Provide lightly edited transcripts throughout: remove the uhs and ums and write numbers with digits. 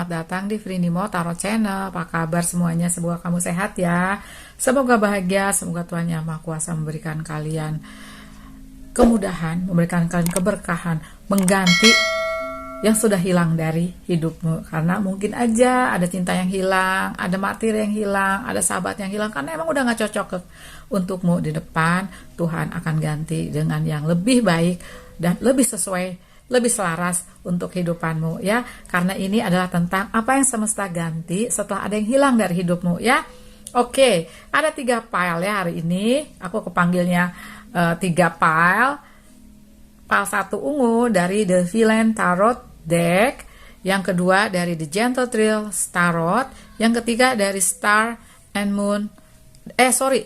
datang di Frinimo Tarot Channel. Apa kabar semuanya? Semoga kamu sehat ya. Semoga bahagia, semoga Tuhan Yang Maha Kuasa memberikan kalian kemudahan, memberikan kalian keberkahan, mengganti yang sudah hilang dari hidupmu. Karena mungkin aja ada cinta yang hilang, ada materi yang hilang, ada sahabat yang hilang, karena emang udah gak cocok untukmu. Di depan Tuhan akan ganti dengan yang lebih baik dan lebih sesuai, lebih selaras untuk kehidupanmu ya. Karena ini adalah tentang apa yang semesta ganti setelah ada yang hilang dari hidupmu ya. Oke, ada 3 pile ya hari ini. Aku kepanggilnya 3 pile. Pile 1 ungu dari The Villain Tarot Deck, yang kedua dari The Gentle Thrill Tarot, yang ketiga dari Star and Moon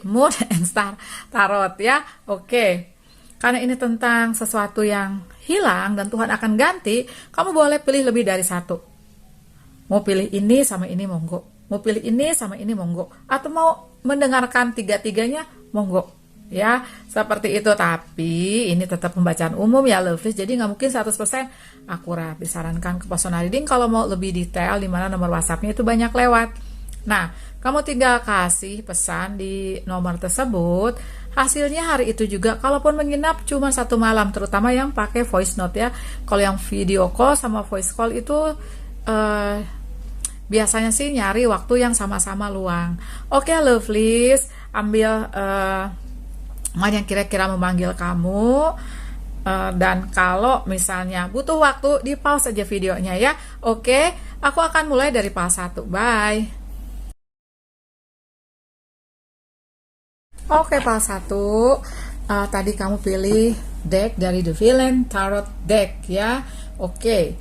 Moon and Star Tarot ya. Oke. Karena ini tentang sesuatu yang hilang dan Tuhan akan ganti, kamu boleh pilih lebih dari 1. Mau pilih ini sama ini monggo, mau pilih ini sama ini monggo, atau mau mendengarkan 3-tiganya monggo ya, seperti itu. Tapi ini tetap pembacaan umum ya lovers, jadi nggak mungkin 100% akurat. Disarankan ke personal reading kalau mau lebih detail, dimana nomor WhatsAppnya itu banyak lewat. Nah, kamu tinggal kasih pesan di nomor tersebut. Hasilnya hari itu juga, kalaupun menginap cuma 1 malam, terutama yang pakai voice note ya. Kalau yang video call sama voice call itu biasanya sih nyari waktu yang sama-sama luang. Oke lovelies, ambil mana yang kira-kira memanggil kamu. Dan kalau misalnya butuh waktu, di pause aja videonya ya. Oke, aku akan mulai dari pause 1. Bye. Oke, pile 1, tadi kamu pilih deck dari The Villain Tarot Deck ya. Oke,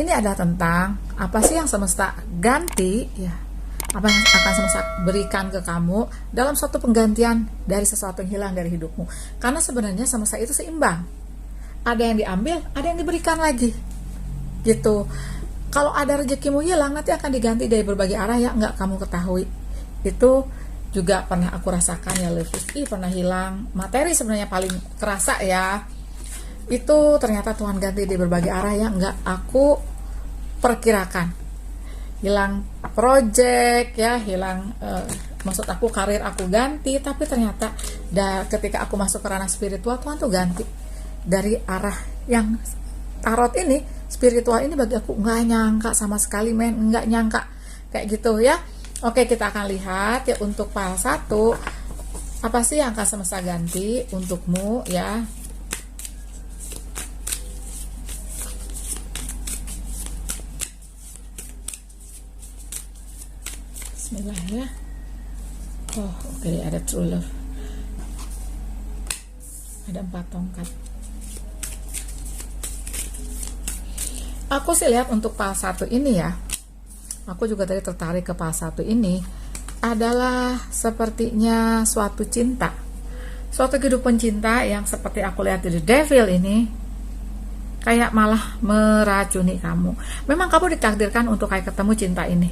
ini adalah tentang apa sih yang semesta ganti ya, apa yang akan semesta berikan ke kamu dalam suatu penggantian dari sesuatu yang hilang dari hidupmu. Karena sebenarnya semesta itu seimbang, ada yang diambil, ada yang diberikan lagi gitu. Kalau ada rezekimu hilang, nanti akan diganti dari berbagai arah yang nggak kamu ketahui. Itu juga pernah aku rasakan ya lovers. Pernah hilang materi, sebenarnya paling kerasa ya. Itu ternyata Tuhan ganti di berbagai arah yang nggak aku perkirakan. Hilang project ya, hilang maksud aku karir aku ganti, tapi ternyata ketika aku masuk ke ranah spiritual, Tuhan tuh ganti dari arah yang tarot ini, spiritual ini bagi aku nggak nyangka sama sekali nggak nyangka kayak gitu ya. Oke, kita akan lihat ya untuk pile 1, apa sih yang akan semesta ganti untukmu ya. Bismillah ya. Oh, oke, ada true love. Ada 4 tongkat. Aku sih lihat untuk pile 1 ini ya. Aku juga tadi tertarik ke pile 1 ini, adalah sepertinya suatu cinta, suatu kehidupan cinta yang seperti aku lihat dari Devil ini, kayak malah meracuni kamu. Memang kamu ditakdirkan untuk kayak ketemu cinta ini.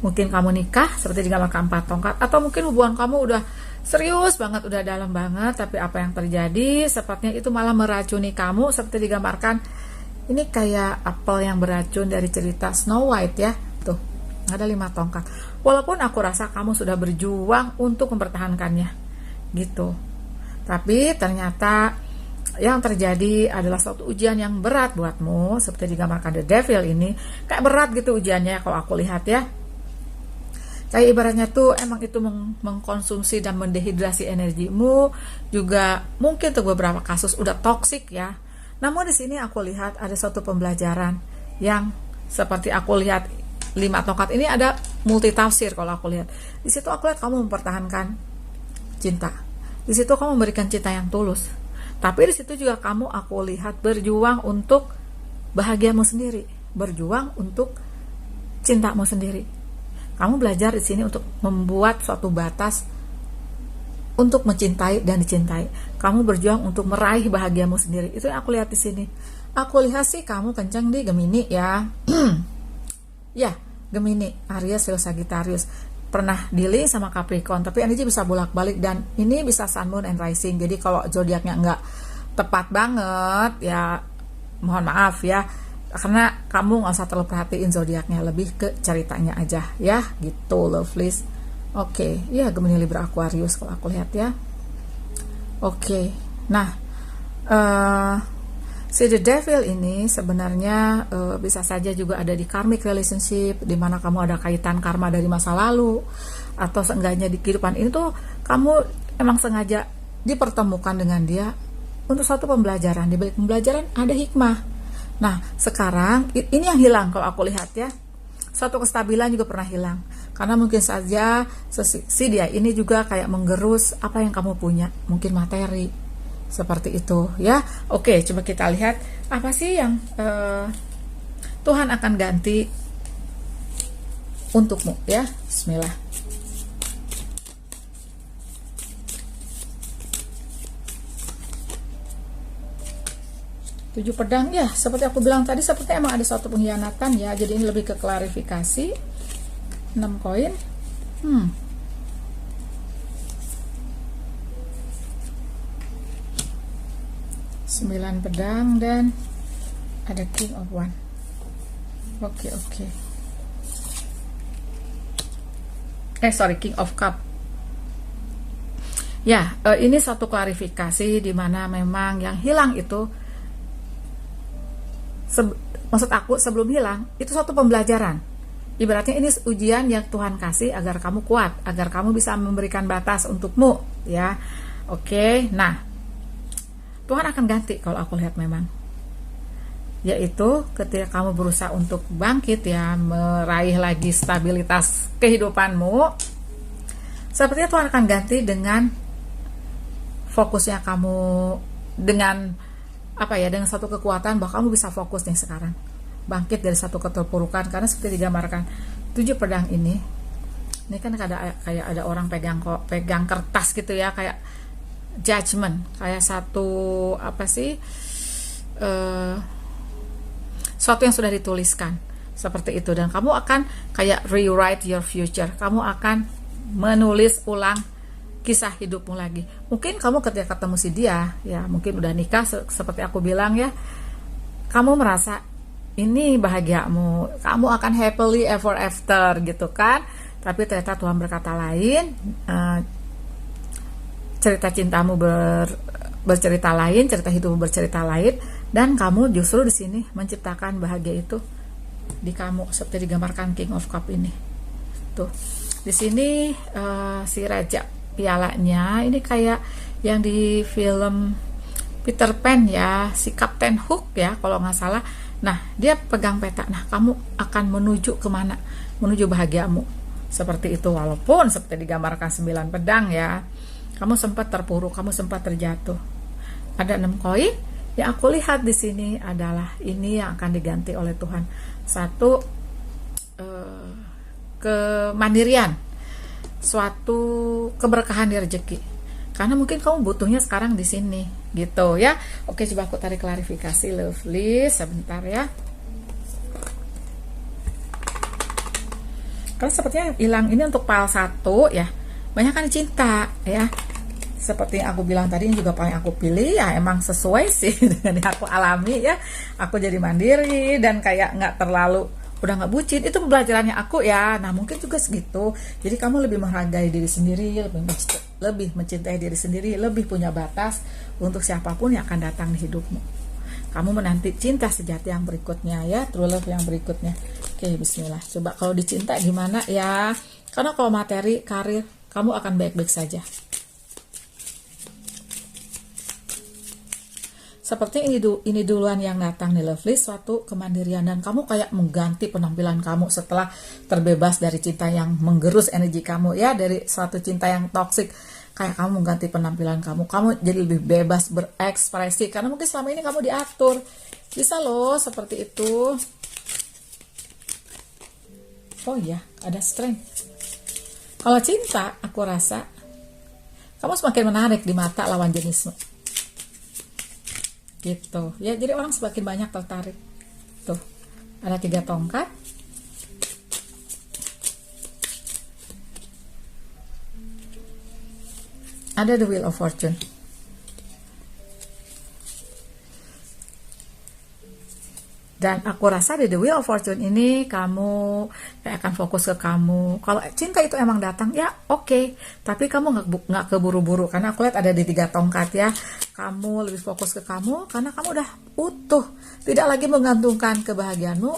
Mungkin kamu nikah seperti digambarkan 4 tongkat, atau mungkin hubungan kamu udah serius banget, udah dalam banget, tapi apa yang terjadi sepertinya itu malah meracuni kamu seperti digambarkan. Ini kayak apel yang beracun dari cerita Snow White ya. Tuh, ada 5 tongkat. Walaupun aku rasa kamu sudah berjuang untuk mempertahankannya gitu, tapi ternyata yang terjadi adalah suatu ujian yang berat buatmu, seperti digambarkan The Devil ini. Kayak berat gitu ujiannya kalau aku lihat ya. Kayak ibaratnya tuh emang itu mengkonsumsi dan mendehidrasi energimu. Juga mungkin untuk beberapa kasus udah toksik ya. Namun di sini aku lihat ada suatu pembelajaran yang seperti aku lihat 5 tongkat ini ada multi tafsir. Kalau aku lihat di situ, aku lihat kamu mempertahankan cinta. Di situ kamu memberikan cinta yang tulus. Tapi di situ juga aku lihat berjuang untuk bahagiamu sendiri, berjuang untuk cintamu sendiri. Kamu belajar di sini untuk membuat suatu batas untuk mencintai dan dicintai. Kamu berjuang untuk meraih bahagiamu sendiri. Itu yang aku lihat di sini. Aku lihat sih kamu kencang di Gemini ya. Ya, Gemini, Aries, Leo, Sagittarius. Pernah dealing sama Capricorn, tapi energi bisa bolak-balik, dan ini bisa Sun, Moon, and Rising. Jadi kalau zodiaknya nggak tepat banget ya, mohon maaf ya, karena kamu nggak usah terlalu perhatiin zodiaknya, lebih ke ceritanya aja ya, gitu lovelies. Oke, ya Gemini, Libra, Aquarius kalau aku lihat ya. Oke, nah si The Devil ini sebenarnya bisa saja juga ada di karmic relationship, di mana kamu ada kaitan karma dari masa lalu, atau seenggaknya di kehidupan ini tuh kamu emang sengaja dipertemukan dengan dia untuk suatu pembelajaran. Di balik pembelajaran ada hikmah. Nah, sekarang ini yang hilang kalau aku lihat ya. Suatu kestabilan juga pernah hilang. Karena mungkin saja si dia ini juga kayak menggerus apa yang kamu punya, mungkin materi. Seperti itu ya. Oke, coba kita lihat apa sih yang Tuhan akan ganti untukmu ya. Bismillah. 7 pedang ya, seperti aku bilang tadi, seperti emang ada suatu pengkhianatan ya. Jadi ini lebih ke klarifikasi. 6 koin. 9 pedang dan ada King of One. Oke. King of Cup. Ya, ini satu klarifikasi di mana memang yang hilang itu, maksud aku sebelum hilang itu suatu pembelajaran. Ibaratnya ini ujian yang Tuhan kasih agar kamu kuat, agar kamu bisa memberikan batas untukmu ya. Oke, nah Tuhan akan ganti kalau aku lihat memang, yaitu ketika kamu berusaha untuk bangkit ya, meraih lagi stabilitas kehidupanmu, sepertinya Tuhan akan ganti dengan fokusnya kamu, dengan dengan satu kekuatan bahwa kamu bisa fokus nih sekarang, bangkit dari satu keterpurukan. Karena seperti digambarkan 7 pedang ini kan kayak ada orang pegang kertas gitu ya, kayak judgment, kayak satu suatu yang sudah dituliskan seperti itu, dan kamu akan kayak rewrite your future, kamu akan menulis ulang kisah hidupmu lagi. Mungkin kamu ketika ketemu si dia ya, mungkin udah nikah seperti aku bilang ya, kamu merasa ini bahagiamu, kamu akan happily ever after gitu kan, tapi ternyata Tuhan berkata lain, cerita cintamu bercerita lain, cerita hidupmu bercerita lain, dan kamu justru di sini menciptakan bahagia itu di kamu, seperti digambarkan King of Cup ini. Tuh, di sini si Raja Pialanya ini kayak yang di film Peter Pan ya, si Captain Hook ya kalau nggak salah. Nah, dia pegang peta. Nah, kamu akan menuju kemana? Menuju bahagiamu. Seperti itu, walaupun seperti digambarkan 9 pedang ya, kamu sempat terpuruk, kamu sempat terjatuh. Ada 6 koin. Yang aku lihat di sini adalah ini yang akan diganti oleh Tuhan. Satu, kemandirian, suatu keberkahan di rezeki. Karena mungkin kamu butuhnya sekarang di sini, gitu ya. Oke, coba aku tarik klarifikasi lovely sebentar ya. Karena sepertinya hilang ini untuk pile 1 ya. Banyak kan cinta ya. Seperti yang aku bilang tadi, yang juga paling aku pilih ya, emang sesuai sih dengan yang aku alami ya. Aku jadi mandiri dan kayak nggak terlalu, udah nggak bucin. Itu pembelajarannya aku ya. Nah, mungkin juga segitu. Jadi kamu lebih menghargai diri sendiri, lebih mencintai diri sendiri, lebih punya batas untuk siapapun yang akan datang di hidupmu. Kamu menanti cinta sejati yang berikutnya ya, true love yang berikutnya. Oke, bismillah. Coba kalau dicinta gimana ya? Karena kalau materi, karir, kamu akan baik-baik saja. Seperti ini duluan yang datang nih lovely, suatu kemandirian, dan kamu kayak mengganti penampilan kamu setelah terbebas dari cinta yang menggerus energi kamu ya, dari suatu cinta yang toksik. Kayak kamu mengganti penampilan kamu jadi lebih bebas berekspresi, karena mungkin selama ini kamu diatur. Bisa loh seperti itu. Oh iya, ada strength. Kalau cinta, aku rasa kamu semakin menarik di mata lawan jenismu. Gitu ya, jadi orang semakin banyak tertarik. Tuh, ada 3 tongkat. Ada the Wheel of Fortune. Dan aku rasa di The Wheel of Fortune ini kamu kayak akan fokus ke kamu. Kalau cinta itu emang datang, ya oke. Tapi kamu nggak keburu-buru. Karena aku lihat ada di 3 tongkat ya. Kamu lebih fokus ke kamu karena kamu udah utuh. Tidak lagi menggantungkan kebahagiaanmu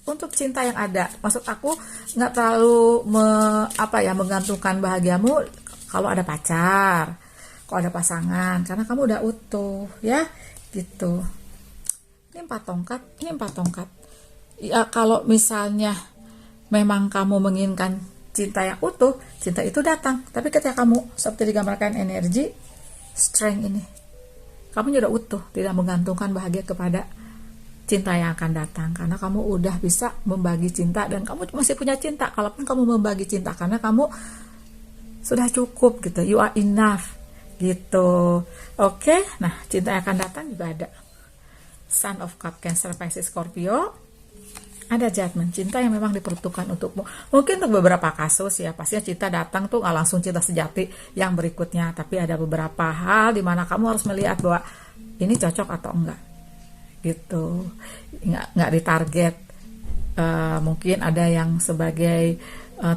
untuk cinta yang ada. Maksud aku nggak terlalu menggantungkan bahagiamu kalau ada pacar, kalau ada pasangan. Karena kamu udah utuh ya gitu. Ini 4 tongkat, ini 4 tongkat. Ya kalau misalnya memang kamu menginginkan cinta yang utuh, cinta itu datang. Tapi ketika kamu seperti digambarkan energi, strength ini, kamu sudah utuh, tidak menggantungkan bahagia kepada cinta yang akan datang. Karena kamu udah bisa membagi cinta dan kamu masih punya cinta. Kalaupun kamu membagi cinta, karena kamu sudah cukup gitu, you are enough gitu. Oke, nah cinta yang akan datang juga ada. Sun of Cup, Cancer, Pisces, Scorpio. Ada Judgment, cinta yang memang diperuntukkan untukmu. Mungkin untuk beberapa kasus ya, pastinya cinta datang tuh nggak langsung cinta sejati yang berikutnya. Tapi ada beberapa hal di mana kamu harus melihat bahwa ini cocok atau enggak. Gitu. Nggak ditarget. Mungkin ada yang sebagai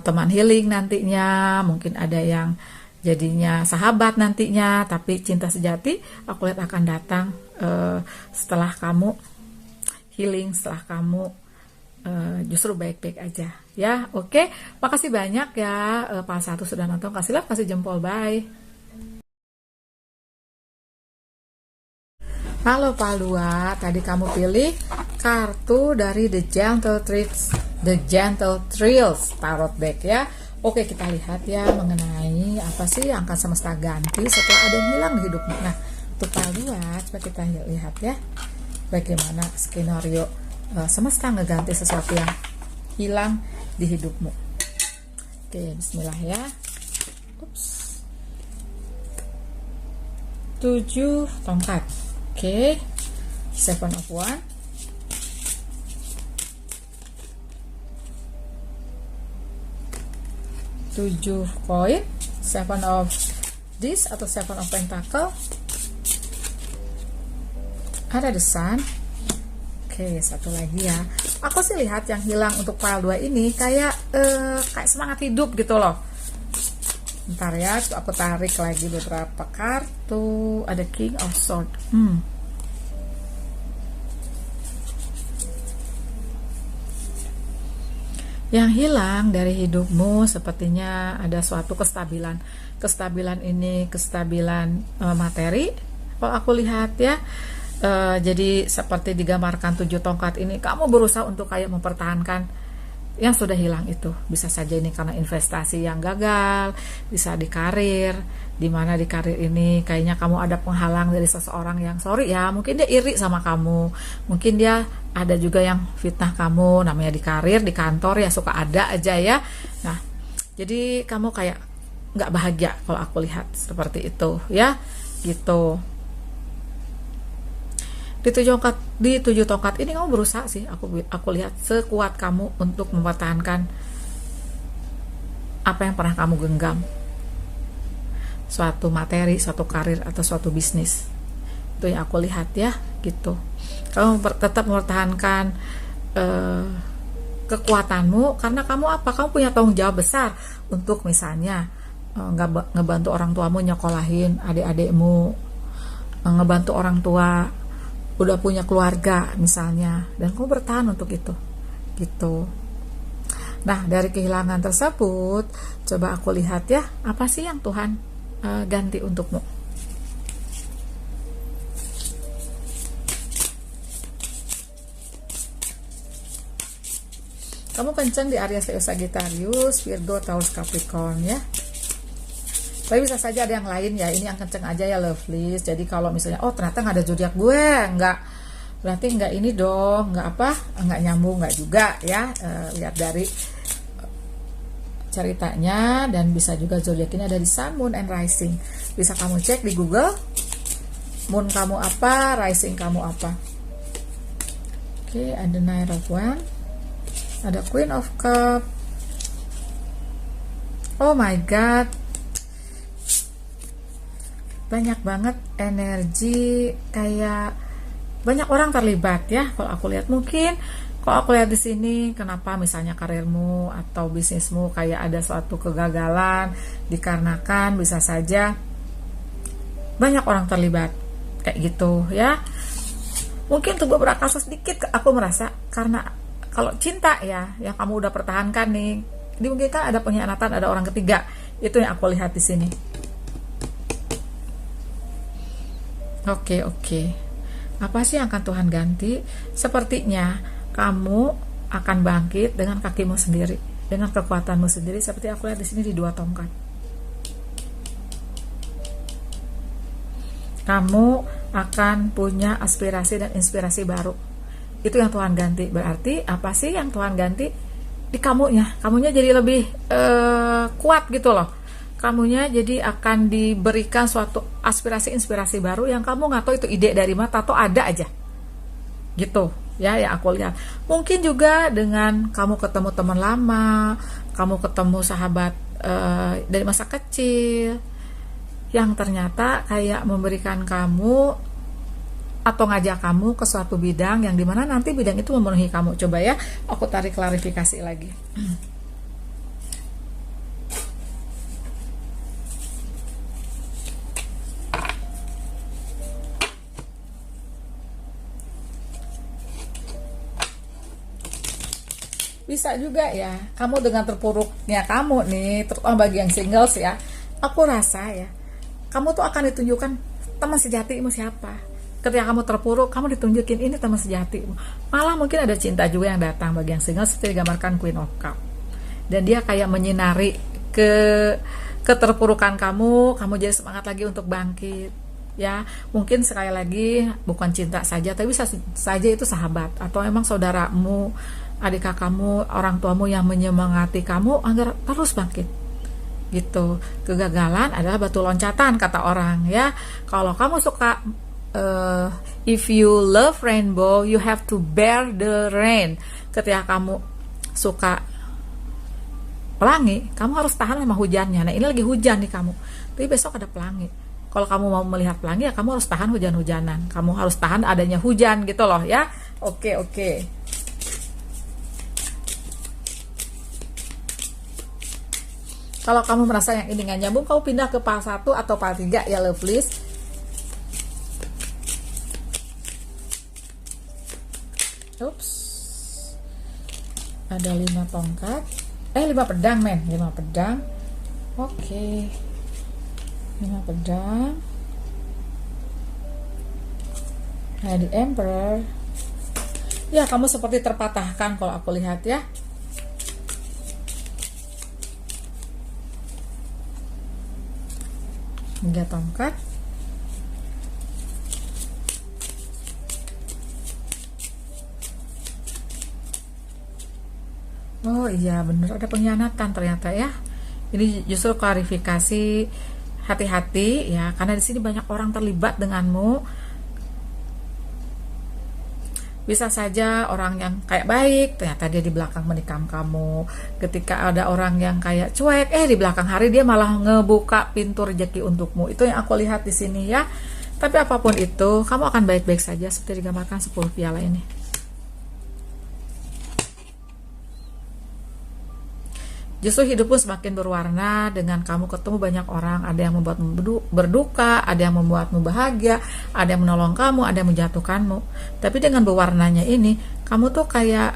teman healing nantinya. Mungkin ada yang jadinya sahabat nantinya. Tapi cinta sejati aku lihat akan datang setelah kamu healing, setelah kamu justru baik-baik aja ya. Oke, makasih banyak ya Pak Satu sudah nonton. Kasih like, kasih jempol, bye. Halo Pak Dua, tadi kamu pilih kartu dari The Gentle Thrills Tarot Deck ya. Oke, kita lihat ya mengenai apa sih yang akan semesta ganti setelah ada yang hilang di hidupmu. Nah, untuk Pak Dua, coba kita lihat ya bagaimana skenario semesta ngeganti sesuatu yang hilang di hidupmu. Oke, bismillah ya. Ups. 7 tongkat. Oke. 7 of Wands. 7 koin, 7 of Dis atau 7 of Pentacle. Ada The Sun. Oke, satu lagi ya. Aku sih lihat yang hilang untuk pile 2 ini kayak semangat hidup gitu loh. Bentar ya, aku tarik lagi beberapa kartu. Ada King of Swords. Yang hilang dari hidupmu sepertinya ada suatu kestabilan. Kestabilan ini kestabilan materi. Kalau aku lihat ya, jadi seperti digambarkan 7 tongkat ini, kamu berusaha untuk kayak mempertahankan yang sudah hilang itu. Bisa saja ini karena investasi yang gagal, bisa di karir, dimana di karir ini kayaknya kamu ada penghalang dari seseorang yang sorry ya, mungkin dia iri sama kamu, mungkin dia ada juga yang fitnah kamu, namanya di karir, di kantor ya suka ada aja ya. Nah, jadi kamu kayak nggak bahagia kalau aku lihat seperti itu ya, gitu. Di 7 tongkat ini kamu berusaha sih, aku lihat sekuat kamu untuk mempertahankan apa yang pernah kamu genggam, suatu materi, suatu karir atau suatu bisnis. Itu yang aku lihat ya, gitu. Kamu tetap mempertahankan kekuatanmu karena kamu apa? Kamu punya tanggung jawab besar untuk misalnya ngebantu orang tuamu nyekolahin adik-adikmu, ngebantu orang tua udah punya keluarga misalnya, dan kamu bertahan untuk itu gitu. Nah, dari kehilangan tersebut coba aku lihat ya, apa sih yang Tuhan ganti untukmu. Kamu kenceng di Aries, Leo, Sagittarius, Virgo, Taurus, Capricorn ya. Tapi bisa saja ada yang lain ya, ini yang kenceng aja ya Lovelies. Jadi kalau misalnya, oh ternyata nggak ada zodiak gue, nggak, berarti nggak ini dong, nggak nyambung, nggak juga ya. Lihat dari ceritanya, dan bisa juga zodiak ini ada di Sun, Moon, and Rising. Bisa kamu cek di Google, Moon kamu apa, Rising kamu apa. Oke, ada Knight of Wands, ada Queen of Cups. Oh my God, banyak banget energi kayak banyak orang terlibat ya. Kalau aku lihat mungkin, kalau aku lihat di sini, kenapa misalnya karirmu atau bisnismu kayak ada suatu kegagalan dikarenakan bisa saja banyak orang terlibat kayak gitu ya. Mungkin untuk beberapa kasus sedikit aku merasa karena kalau cinta ya yang kamu udah pertahankan nih, dimungkinkan ada pengkhianatan, ada orang ketiga. Itu yang aku lihat di sini. Oke. Apa sih yang akan Tuhan ganti? Sepertinya kamu akan bangkit dengan kakimu sendiri, dengan kekuatanmu sendiri, seperti aku lihat di sini di 2 tongkat. Kamu akan punya aspirasi dan inspirasi baru. Itu yang Tuhan ganti. Berarti apa sih yang Tuhan ganti? Di kamunya jadi lebih kuat gitu loh. Kamunya jadi akan diberikan suatu aspirasi inspirasi baru yang kamu nggak tahu itu ide dari mana atau ada aja gitu ya, yang aku lihat. Mungkin juga dengan kamu ketemu teman lama, kamu ketemu sahabat dari masa kecil yang ternyata kayak memberikan kamu atau ngajak kamu ke suatu bidang yang dimana nanti bidang itu memenuhi kamu. Coba ya, aku tarik klarifikasi lagi. Bisa juga ya, kamu dengan terpuruknya kamu nih, terutama bagi yang singles ya, aku rasa ya, kamu tuh akan ditunjukkan teman sejatimu siapa. Ketika kamu terpuruk, kamu ditunjukin ini teman sejatimu. Malah mungkin ada cinta juga yang datang bagi yang single, seperti digambarkan Queen of Cup. Dan dia kayak menyinari keterpurukan kamu jadi semangat lagi untuk bangkit. Ya, mungkin sekali lagi bukan cinta saja, tapi bisa saja itu sahabat atau memang saudaramu, adik kakakmu, orang tuamu yang menyemangati kamu agar terus bangkit. Gitu. Kegagalan adalah batu loncatan kata orang ya. Kalau kamu suka if you love rainbow, you have to bear the rain. Ketika kamu suka pelangi, kamu harus tahan sama hujannya. Nah, ini lagi hujan nih kamu, tapi besok ada pelangi. Kalau kamu mau melihat pelangi ya kamu harus tahan hujan-hujanan. Kamu harus tahan adanya hujan gitu loh ya. Oke. Kalau kamu merasa yang ini nggak nyambung, kamu pindah ke part 1 atau part 3 ya lovelies. Ups. Ada 5 tongkat. 5 pedang men, 5 pedang. Oke. 5 pedang. Nah, di Emperor. Ya, kamu seperti terpatahkan kalau aku lihat ya. Tiga tongkat. Oh iya bener, ada pengkhianatan ternyata ya. Ini justru klarifikasi, hati-hati ya, karena di sini banyak orang terlibat denganmu. Bisa saja orang yang kayak baik, ternyata dia di belakang menikam kamu. Ketika ada orang yang kayak cuek, di belakang hari dia malah ngebuka pintu rezeki untukmu. Itu yang aku lihat di sini ya. Tapi apapun itu, kamu akan baik-baik saja seperti digambarkan 10 piala ini. Justru hidupmu semakin berwarna dengan kamu ketemu banyak orang. Ada yang membuatmu berduka, ada yang membuatmu bahagia, ada yang menolong kamu, ada yang menjatuhkanmu. Tapi dengan berwarnanya ini, kamu tuh kayak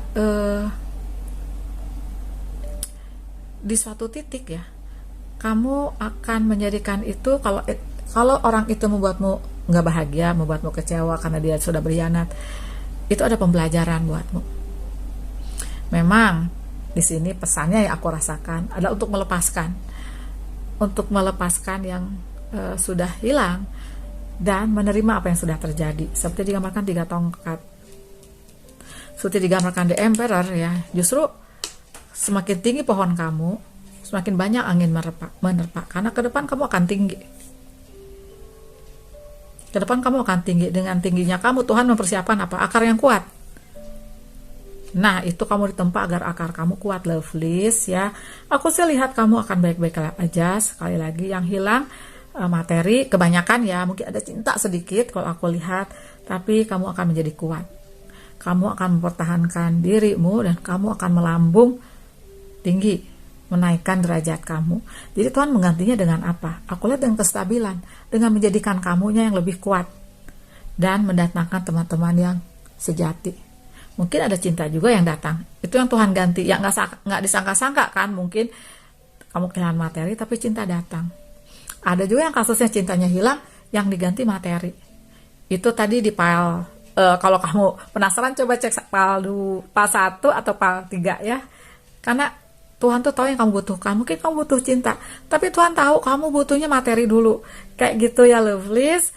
di suatu titik ya, kamu akan menjadikan itu, kalau orang itu membuatmu nggak bahagia, membuatmu kecewa karena dia sudah berkhianat, itu ada pembelajaran buatmu. Memang di sini pesannya yang aku rasakan adalah untuk melepaskan yang sudah hilang dan menerima apa yang sudah terjadi. Seperti digambarkan 3 tongkat, seperti digambarkan The Emperor ya. Justru semakin tinggi pohon kamu, semakin banyak angin menerpa, karena ke depan kamu akan tinggi. Ke depan kamu akan tinggi. Dengan tingginya kamu, Tuhan mempersiapkan apa? Akar yang kuat. Nah, itu kamu ditempa agar akar kamu kuat, lovelies ya. Aku sih lihat kamu akan baik-baik aja. Sekali lagi, yang hilang materi, kebanyakan ya, mungkin ada cinta sedikit kalau aku lihat, tapi kamu akan menjadi kuat. Kamu akan mempertahankan dirimu dan kamu akan melambung tinggi, menaikkan derajat kamu. Jadi Tuhan menggantinya dengan apa? Aku lihat dengan kestabilan, dengan menjadikan kamunya yang lebih kuat dan mendatangkan teman-teman yang sejati. Mungkin ada cinta juga yang datang. Itu yang Tuhan ganti, yang nggak disangka-sangka kan, mungkin kamu kehilangan materi tapi cinta datang. Ada juga yang kasusnya cintanya hilang, yang diganti materi. Itu tadi di file, kalau kamu penasaran coba cek file 1 atau file 3 ya. Karena Tuhan tuh tahu yang kamu butuhkan. Mungkin kamu butuh cinta, tapi Tuhan tahu kamu butuhnya materi dulu. Kayak gitu ya lovelies.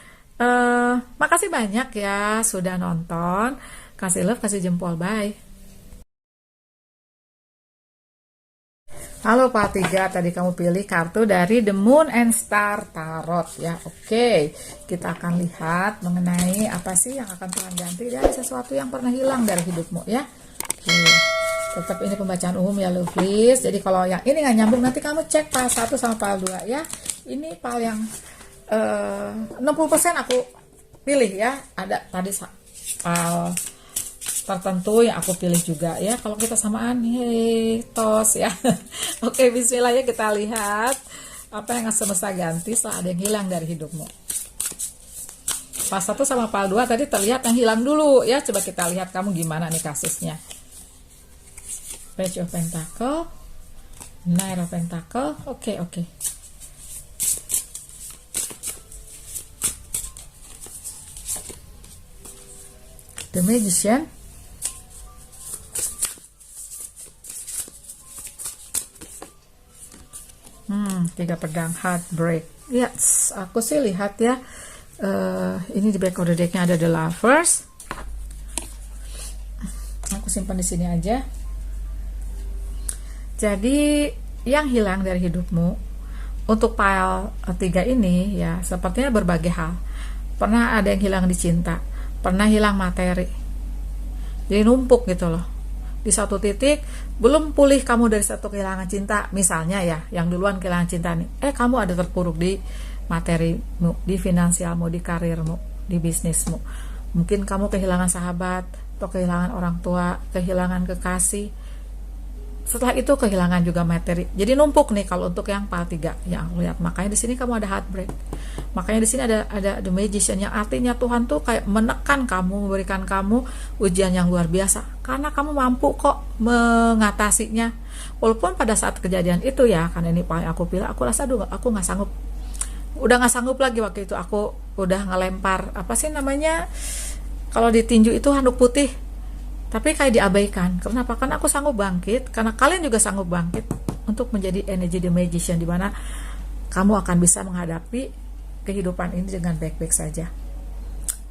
Makasih banyak ya sudah nonton. Kasih love, kasih jempol, bye. Halo Pak 3, tadi kamu pilih kartu dari The Moon and Star Tarot ya. Oke, kita akan lihat mengenai apa sih yang akan Tuhan ganti dari sesuatu yang pernah hilang dari hidupmu ya. Oke, tetap ini pembacaan umum ya lovelies. Jadi kalau yang ini nggak nyambung, nanti kamu cek file 1 sama file 2 ya. Ini file yang 60% aku pilih ya. Ada tadi file tertentu yang aku pilih juga ya. Kalau kita samaan, tos ya. Oke, bismillah ya, kita lihat apa yang semesta ganti setelah ada yang hilang dari hidupmu. Pas 1 sama file 2 tadi terlihat yang hilang dulu ya. Coba kita lihat kamu gimana nih kasusnya. Page of Pentacle, Knight of Pentacle. Oke. The Magician. 3 pedang, Heartbreak. Yes, aku sih lihat ya. Ini di back of the decknya ada The Lovers. Aku simpan di sini aja. Jadi yang hilang dari hidupmu untuk pile 3 ini ya, sepertinya berbagai hal. Pernah ada yang hilang di cinta, pernah hilang materi. Jadi numpuk gitu loh. Di satu titik belum pulih kamu dari satu kehilangan cinta, misalnya ya, yang duluan kehilangan cinta nih, kamu ada terpuruk di materimu, di finansialmu, di karirmu, di bisnismu. Mungkin kamu kehilangan sahabat atau kehilangan orang tua, kehilangan kekasih. Setelah itu kehilangan juga materi. Jadi numpuk nih kalau untuk yang file 3 yang aku lihat. Makanya di sini kamu ada heartbreak. Makanya di sini ada The Magician, yang artinya Tuhan tuh kayak menekan kamu, memberikan kamu ujian yang luar biasa. Karena kamu mampu kok mengatasinya. Walaupun pada saat kejadian itu ya, karena ini paling aku pilih, aku rasa aku nggak sanggup. Udah nggak sanggup lagi waktu itu. Aku udah ngelempar apa sih namanya, kalau ditinju itu handuk putih. Tapi kayak diabaikan. Kenapa? Karena aku sanggup bangkit, karena kalian juga sanggup bangkit untuk menjadi energi The Magician, di mana kamu akan bisa menghadapi kehidupan ini dengan baik-baik saja.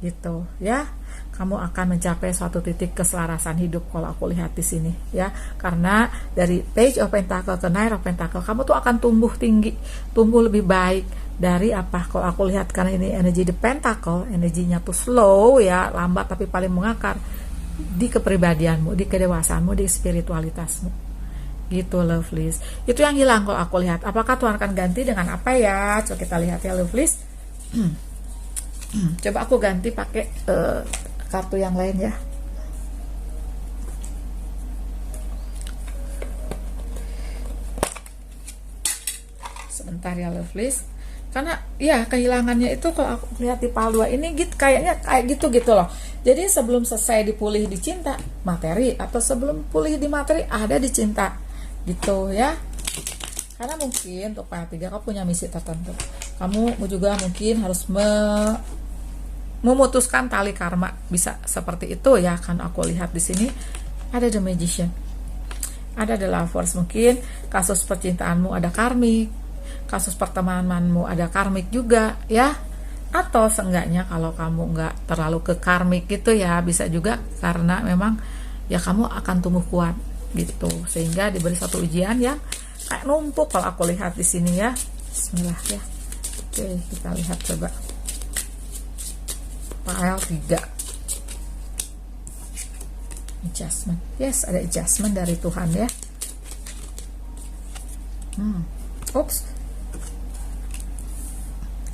Gitu ya. Kamu akan mencapai suatu titik keselarasan hidup kalau aku lihat di sini ya. Karena dari Page of Pentacle ke Knight of Pentacle, kamu tuh akan tumbuh tinggi, tumbuh lebih baik dari apa? Kalau aku lihat, karena ini energi The Pentacle, energinya tuh slow ya, lambat tapi paling mengakar di kepribadianmu, di kedewasaanmu, di spiritualitasmu. Gitu lovelies. Itu yang hilang kalau aku lihat. Apakah Tuhan akan ganti dengan apa ya? Coba kita lihat ya lovelies. Coba aku ganti pakai kartu yang lain ya. Sebentar ya lovelies. Karena ya kehilangannya itu kalau aku lihat di file 2 ini gitu, kayaknya kayak gitu loh. Jadi sebelum selesai dipulih di cinta materi, atau sebelum pulih di materi ada di cinta gitu ya. Karena mungkin untuk file 3 kamu punya misi tertentu. Kamu juga mungkin harus memutuskan tali karma, bisa seperti itu ya. Kan aku lihat di sini ada The Magician, ada The Lovers. Mungkin kasus percintaanmu ada karmik, kasus pertemananmu ada karmik juga ya. Atau seenggaknya kalau kamu nggak terlalu ke karmik gitu ya, bisa juga karena memang ya kamu akan tumbuh kuat gitu, sehingga diberi satu ujian yang kayak numpuk kalau aku lihat di sini ya. Bismillah ya. Oke, kita lihat coba file 3. Adjustment. Yes, ada adjustment dari Tuhan ya. Oops.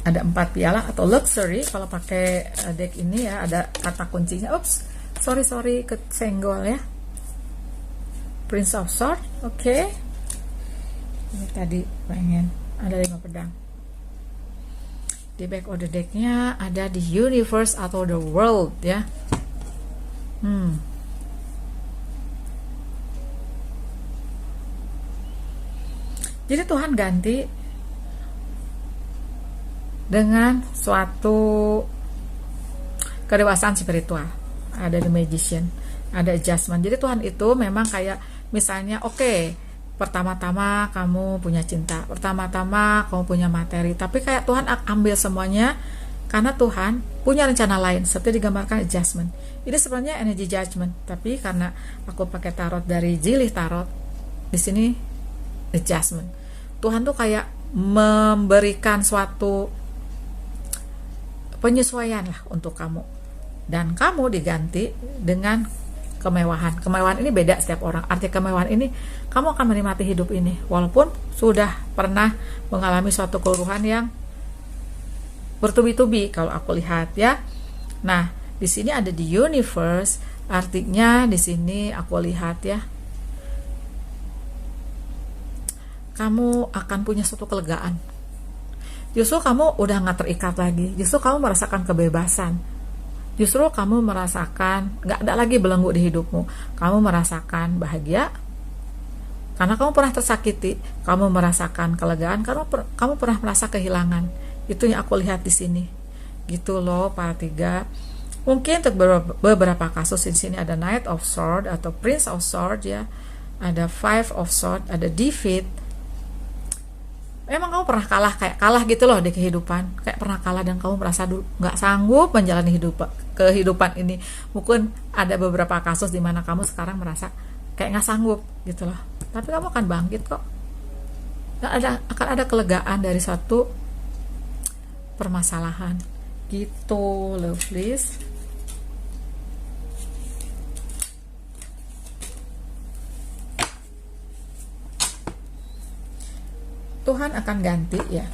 ada 4 piala atau luxury kalau pakai deck ini ya, ada kata kuncinya. Oops, sorry kesenggol ya. Prince of Swords, oke. Ini tadi pengen ada 5 pedang. Di back of the decknya ada the universe atau the world ya. Jadi Tuhan ganti dengan suatu kedewasaan spiritual. Ada the magician, ada adjustment. Jadi Tuhan itu memang kayak misalnya pertama-tama kamu punya cinta, pertama-tama kamu punya materi, tapi kayak Tuhan ambil semuanya karena Tuhan punya rencana lain, seperti digambarkan adjustment. Ini sebenarnya energy judgment, tapi karena aku pakai tarot dari Jilih Tarot, di sini adjustment. Tuhan tuh kayak memberikan suatu penyesuaian lah untuk kamu, dan kamu diganti dengan kemewahan. Kemewahan ini beda setiap orang. Arti kemewahan ini, kamu akan menikmati hidup ini walaupun sudah pernah mengalami suatu keluruhan yang bertubi-tubi kalau aku lihat ya. Nah, di sini ada the universe, artinya di sini aku lihat ya, kamu akan punya suatu kelegaan. Justru kamu udah gak terikat lagi. Justru kamu merasakan kebebasan. Justru kamu merasakan gak ada lagi belenggu di hidupmu. Kamu merasakan bahagia karena kamu pernah tersakiti. Kamu merasakan kelegaan karena kamu pernah merasa kehilangan. Itu yang aku lihat di sini. Gitu loh para 3. Mungkin untuk beberapa kasus di sini ada Knight of Swords atau Prince of Swords ya. Ada 5 of Swords, ada Defeat. Memang kamu pernah kalah gitu loh di kehidupan, kayak pernah kalah dan kamu merasa nggak sanggup menjalani kehidupan ini. Mungkin ada beberapa kasus di mana kamu sekarang merasa kayak nggak sanggup gitu loh, tapi kamu akan bangkit kok. Akan ada kelegaan dari satu permasalahan gitu, lovelies. Tuhan akan ganti ya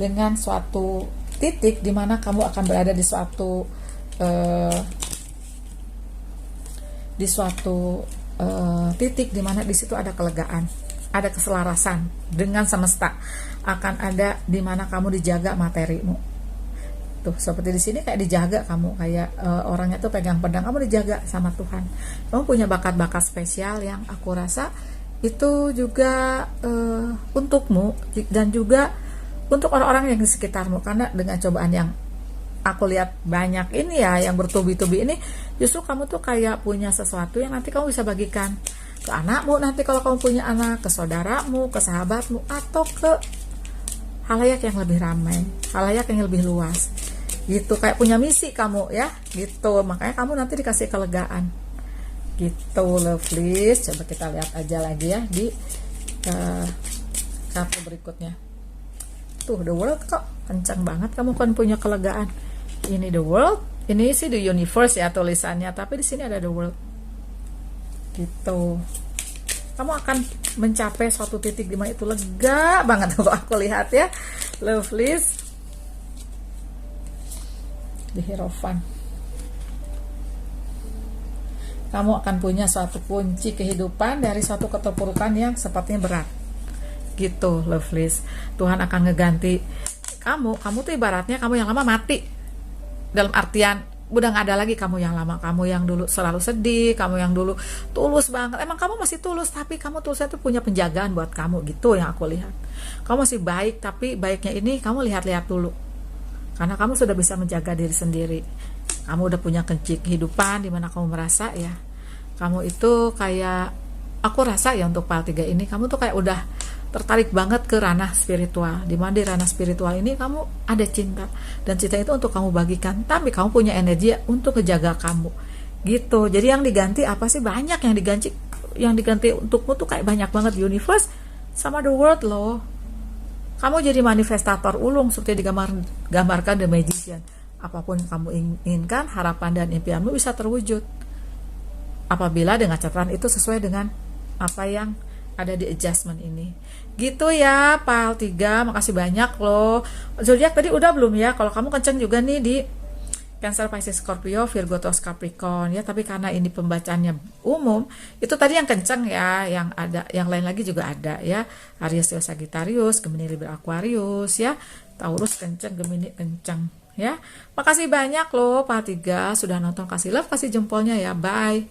dengan suatu titik di mana kamu akan berada di suatu titik di mana di situ ada kelegaan, ada keselarasan dengan semesta. Akan ada di mana kamu dijaga materimu. Tuh, seperti di sini kayak dijaga kamu, kayak orangnya tuh pegang pedang, kamu dijaga sama Tuhan. Kamu punya bakat-bakat spesial yang aku rasa itu juga untukmu dan juga untuk orang-orang yang di sekitarmu. Karena dengan cobaan yang aku lihat banyak ini ya, yang bertubi-tubi ini, justru kamu tuh kayak punya sesuatu yang nanti kamu bisa bagikan ke anakmu, nanti kalau kamu punya anak, ke saudaramu, ke sahabatmu, atau ke halayak yang lebih ramai, halayak yang lebih luas gitu. Kayak punya misi kamu ya gitu, makanya kamu nanti dikasih kelegaan gitu, lovelies. Coba kita lihat aja lagi ya di kartu berikutnya. Tuh, the world kok kencang banget, kamu kan punya kelegaan. Ini the world, ini sih the universe ya tulisannya, tapi di sini ada the world gitu. Kamu akan mencapai suatu titik di mana itu lega banget kalau aku lihat ya, lovelies. The Hierophant, kamu akan punya suatu kunci kehidupan dari suatu keterpurukan yang sepertinya berat gitu, lovelies. Tuhan akan ngeganti kamu tuh ibaratnya kamu yang lama mati, dalam artian udah gak ada lagi kamu yang lama, kamu yang dulu selalu sedih, kamu yang dulu tulus banget. Emang kamu masih tulus, tapi kamu tulusnya tuh punya penjagaan buat kamu gitu yang aku lihat. Kamu masih baik, tapi baiknya ini kamu lihat-lihat dulu, karena kamu sudah bisa menjaga diri sendiri. Kamu udah punya kunci kehidupan dimana kamu merasa ya, kamu itu kayak, aku rasa ya untuk PAL 3 ini, kamu tuh kayak udah tertarik banget ke ranah spiritual, dimana di ranah spiritual ini kamu ada cinta, dan cinta itu untuk kamu bagikan, tapi kamu punya energi untuk kejaga kamu gitu. Jadi yang diganti apa sih? Banyak yang diganti untukmu tuh kayak banyak banget, universe sama the world loh. Kamu jadi manifestator ulung seperti digambarkan the magician. Apapun yang kamu inginkan, harapan dan impianmu bisa terwujud apabila dengan catatan itu sesuai dengan apa yang ada di adjustment ini. Gitu ya, Pal 3. Makasih banyak loh. Zodiak tadi udah belum ya? Kalau kamu kenceng juga nih di Cancer, Pisces, Scorpio, Virgo, Taurus, Capricorn ya. Tapi karena ini pembacaannya umum, itu tadi yang kenceng ya. Yang ada, yang lain lagi juga ada ya. Aries, Leo, Sagittarius, Gemini, Libra, Aquarius ya. Taurus kenceng, Gemini kenceng ya. Makasih banyak loh Pal 3 sudah nonton. Kasih love, kasih jempolnya ya. Bye.